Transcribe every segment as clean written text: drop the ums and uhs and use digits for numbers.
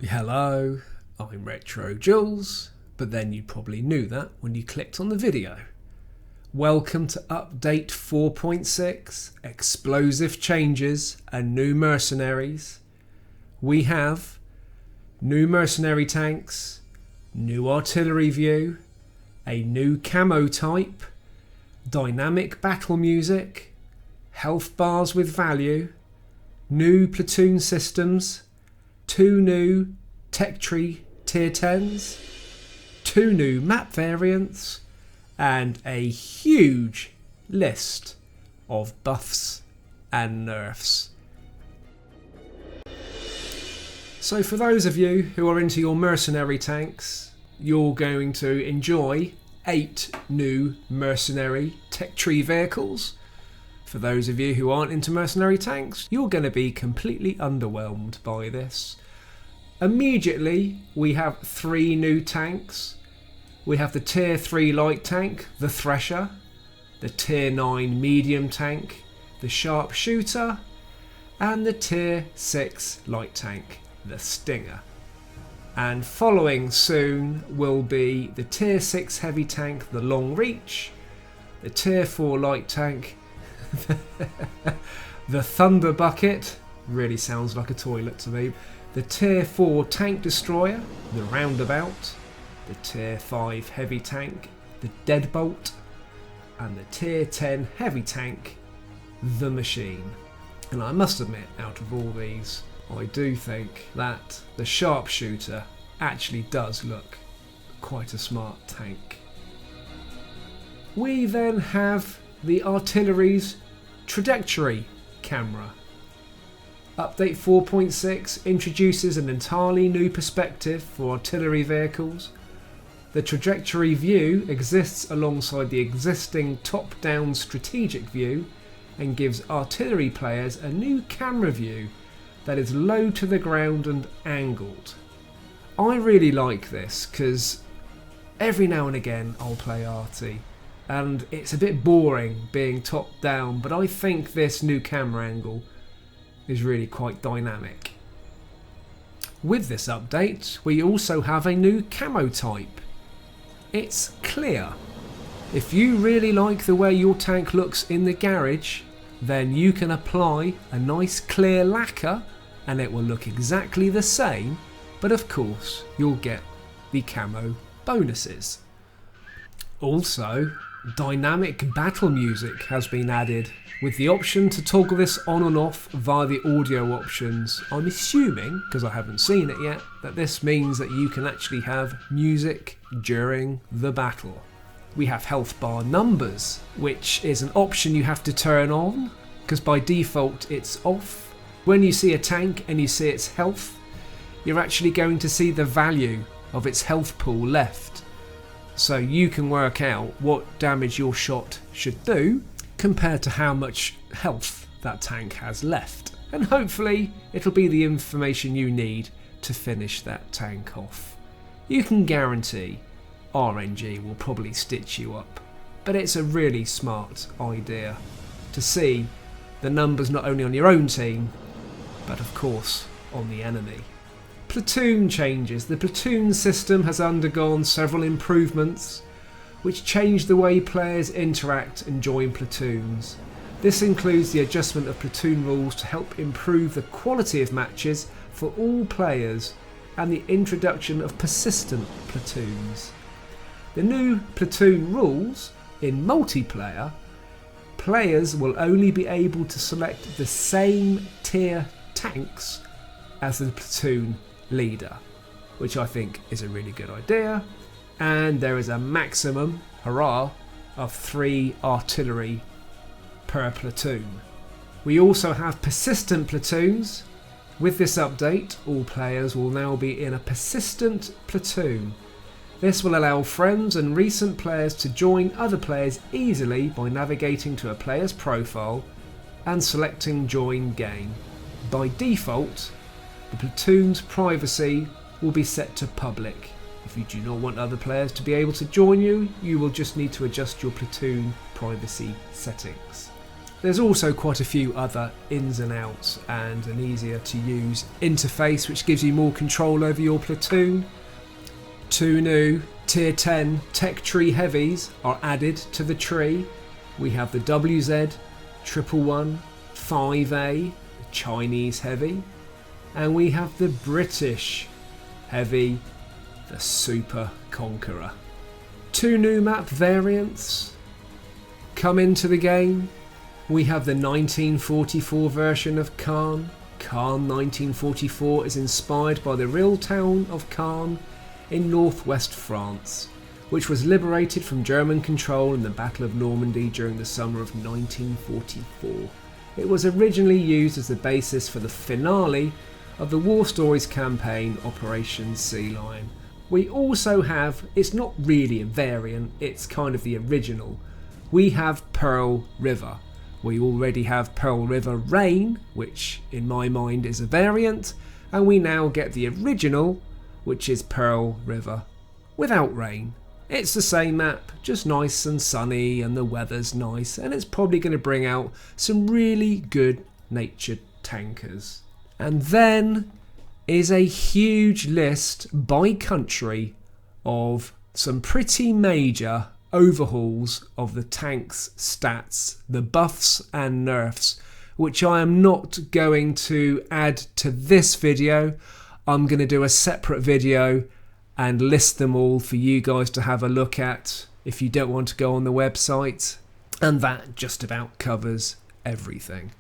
Hello, I'm RetroJules, but then you probably knew that when you clicked on the video. Welcome to update 4.6, explosive changes and new mercenaries. We have new mercenary tanks, new artillery view, a new camo type, dynamic battle music, health bars with value, new platoon systems, 2 new tech tree tier 10s, 2 new map variants, and a huge list of buffs and nerfs. So for those of you who are into your mercenary tanks, you're going to enjoy 8 new mercenary tech tree vehicles. For those of you who aren't into mercenary tanks, you're going to be completely underwhelmed by this. Immediately, we have 3 new tanks. We have the tier 3 light tank, the Thresher, the tier 9 medium tank, the sharpshooter, and the tier 6 light tank, the Stinger. And following soon will be the tier 6 heavy tank, the Long Reach, the tier 4 light tank, the Thunder Bucket, really sounds like a toilet to me, the tier 4 tank destroyer, the Roundabout, the tier 5 heavy tank, the Deadbolt, and the tier 10 heavy tank, the Machine. And I must admit, out of all these, I do think that the sharpshooter actually does look quite a smart tank. We then have the artillery's trajectory camera. Update 4.6 introduces an entirely new perspective for artillery vehicles. The trajectory view exists alongside the existing top-down strategic view and gives artillery players a new camera view that is low to the ground and angled. I really like this because every now and again I'll play arty and it's a bit boring being top down, but I think this new camera angle is really quite dynamic. With this update, we also have a new camo type. It's clear. If you really like the way your tank looks in the garage, then you can apply a nice clear lacquer and it will look exactly the same, but of course you'll get the camo bonuses. Also, dynamic battle music has been added with the option to toggle this on and off via the audio options. I'm assuming, because I haven't seen it yet, that this means that you can actually have music during the battle. We have health bar numbers, which is an option you have to turn on, because by default it's off. When you see a tank and you see its health, you're actually going to see the value of its health pool left. So you can work out what damage your shot should do compared to how much health that tank has left. And hopefully it'll be the information you need to finish that tank off. You can guarantee RNG will probably stitch you up, but it's a really smart idea to see the numbers not only on your own team, but of course on the enemy. Platoon changes. The platoon system has undergone several improvements which change the way players interact and join platoons. This includes the adjustment of platoon rules to help improve the quality of matches for all players and the introduction of persistent platoons. The new platoon rules in multiplayer, players will only be able to select the same tier tanks as the platoon leader, which I think is a really good idea. And there is a maximum, hurrah, of 3 artillery per platoon. We also have persistent platoons. With this update, all players will now be in a persistent platoon. This will allow friends and recent players to join other players easily by navigating to a player's profile and selecting Join Game. By default, the platoon's privacy will be set to public. If you do not want other players to be able to join you, you will just need to adjust your platoon privacy settings. There's also quite a few other ins and outs and an easier to use interface which gives you more control over your platoon. 2 new tier 10 tech tree heavies are added to the tree. We have the WZ 111 5A Chinese heavy, and we have the British heavy, the Super Conqueror. 2 new map variants come into the game. We have the 1944 version of Caen. Caen 1944 is inspired by the real town of Caen in northwest France, which was liberated from German control in the Battle of Normandy during the summer of 1944. It was originally used as the basis for the finale of the War Stories campaign Operation Sea Lion. We also have, it's not really a variant, it's kind of the original. We have Pearl River. We already have Pearl River Rain, which in my mind is a variant, and we now get the original, which is Pearl River without rain. It's the same map, just nice and sunny, and the weather's nice, and it's probably going to bring out some really good natured tankers. And then is a huge list by country of some pretty major overhauls of the tank's stats, the buffs and nerfs, which I am not going to add to this video. I'm going to do a separate video and list them all for you guys to have a look at if you don't want to go on the website, and that just about covers everything.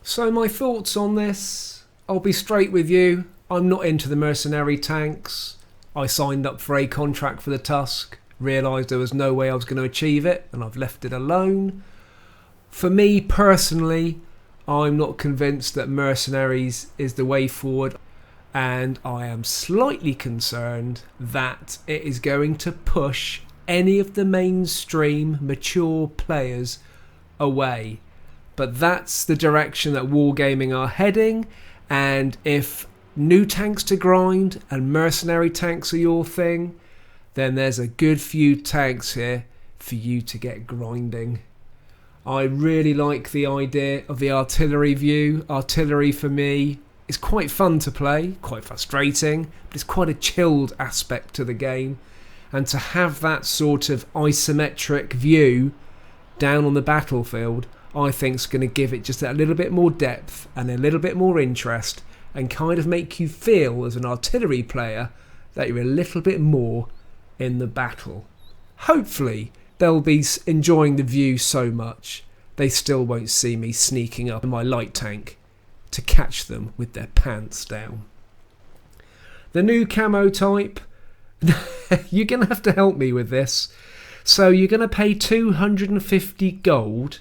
So my thoughts on this, I'll be straight with you. I'm not into the mercenary tanks. I signed up for a contract for the Tusk, realised there was no way I was going to achieve it, and I've left it alone. For me personally, I'm not convinced that mercenaries is the way forward, and I am slightly concerned that it is going to push any of the mainstream mature players away. But that's the direction that wargaming are heading, and if new tanks to grind and mercenary tanks are your thing, then there's a good few tanks here for you to get grinding. I really like the idea of the artillery view. Artillery for me is quite fun to play, quite frustrating, but it's quite a chilled aspect to the game. And to have that sort of isometric view down on the battlefield, I think is going to give it just a little bit more depth and a little bit more interest, and kind of make you feel as an artillery player that you're a little bit more in the battle. Hopefully they'll be enjoying the view so much they still won't see me sneaking up in my light tank to catch them with their pants down. The new camo type, you're going to have to help me with this. So you're going to pay 250 gold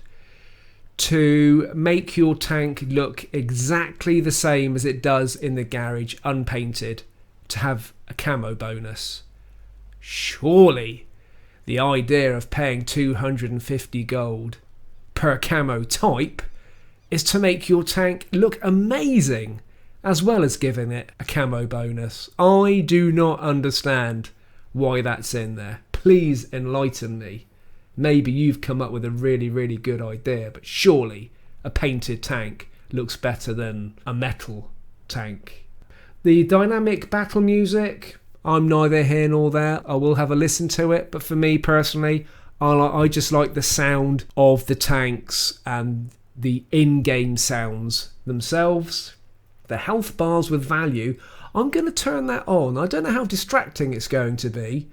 to make your tank look exactly the same as it does in the garage, unpainted, to have a camo bonus. Surely the idea of paying 250 gold per camo type is to make your tank look amazing, as well as giving it a camo bonus. I do not understand why that's in there. Please enlighten me. Maybe you've come up with a really, really good idea, but surely a painted tank looks better than a metal tank. The dynamic battle music, I'm neither here nor there. I will have a listen to it, but for me personally, I just like the sound of the tanks and the in-game sounds themselves. The health bars with value, I'm going to turn that on. I don't know how distracting it's going to be,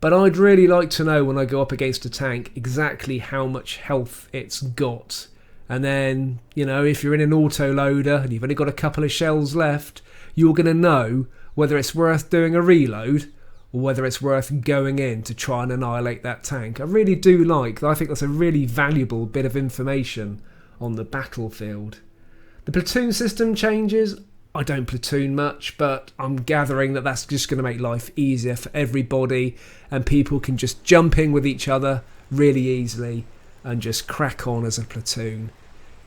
but I'd really like to know when I go up against a tank exactly how much health it's got. And then, if you're in an auto-loader and you've only got a couple of shells left, you're going to know whether it's worth doing a reload or whether it's worth going in to try and annihilate that tank. I really do I think that's a really valuable bit of information on the battlefield. The platoon system changes. I don't platoon much, but I'm gathering that that's just going to make life easier for everybody, and people can just jump in with each other really easily and just crack on as a platoon.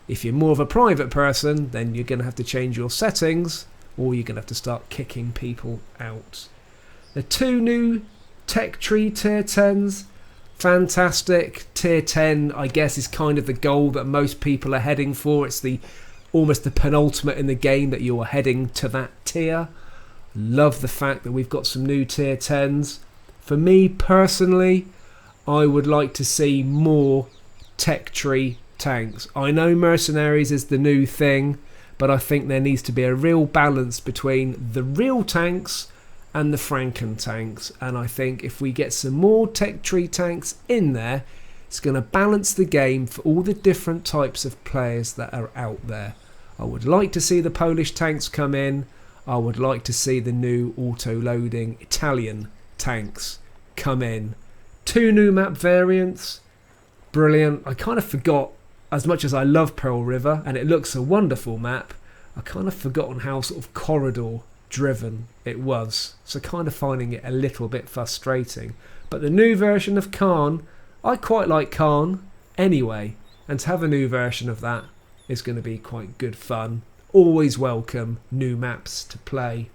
If you're more of a private person, then you're going to have to change your settings, or you're going to have to start kicking people out. The 2 new tech tree tier 10s, fantastic. Tier 10, I guess, is kind of the goal that most people are heading for. It's almost the penultimate in the game, that you are heading to that tier. Love the fact that we've got some new tier 10s. For me personally, I would like to see more tech tree tanks. I know mercenaries is the new thing, but I think there needs to be a real balance between the real tanks and the Franken tanks, and I think if we get some more tech tree tanks in there, it's going to balance the game for all the different types of players that are out there. I would like to see the Polish tanks come in. I would like to see the new auto-loading Italian tanks come in. 2 new map variants. Brilliant. I kind of forgot, as much as I love Pearl River and it looks a wonderful map, I kind of forgotten how sort of corridor driven it was. So kind of finding it a little bit frustrating. But the new version of Khan, I quite like Khan anyway. And to have a new version of that is going to be quite good fun. Always welcome new maps to play.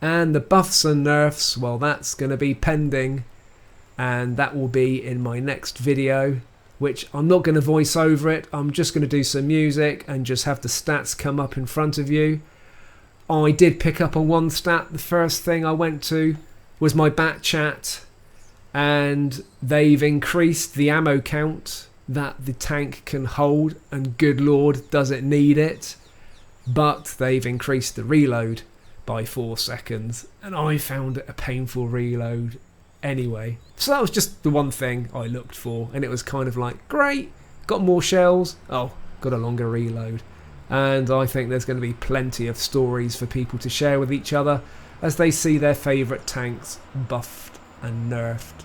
And the buffs and nerfs, well, that's going to be pending, and that will be in my next video, which I'm not going to voice over it. I'm just going to do some music and just have the stats come up in front of you. I did pick up on one stat. The first thing I went to was my bat chat, and they've increased the ammo count that the tank can hold, and good lord does it need it, but they've increased the reload by 4 seconds, and I found it a painful reload anyway. So that was just the one thing I looked for, and it was kind of like, great, got more shells, oh, got a longer reload. And I think there's going to be plenty of stories for people to share with each other as they see their favourite tanks buffed and nerfed.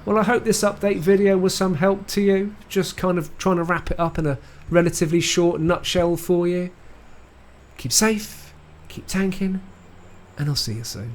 Well, I hope this update video was some help to you. Just kind of trying to wrap it up in a relatively short nutshell for you. Keep safe, keep tanking, and I'll see you soon.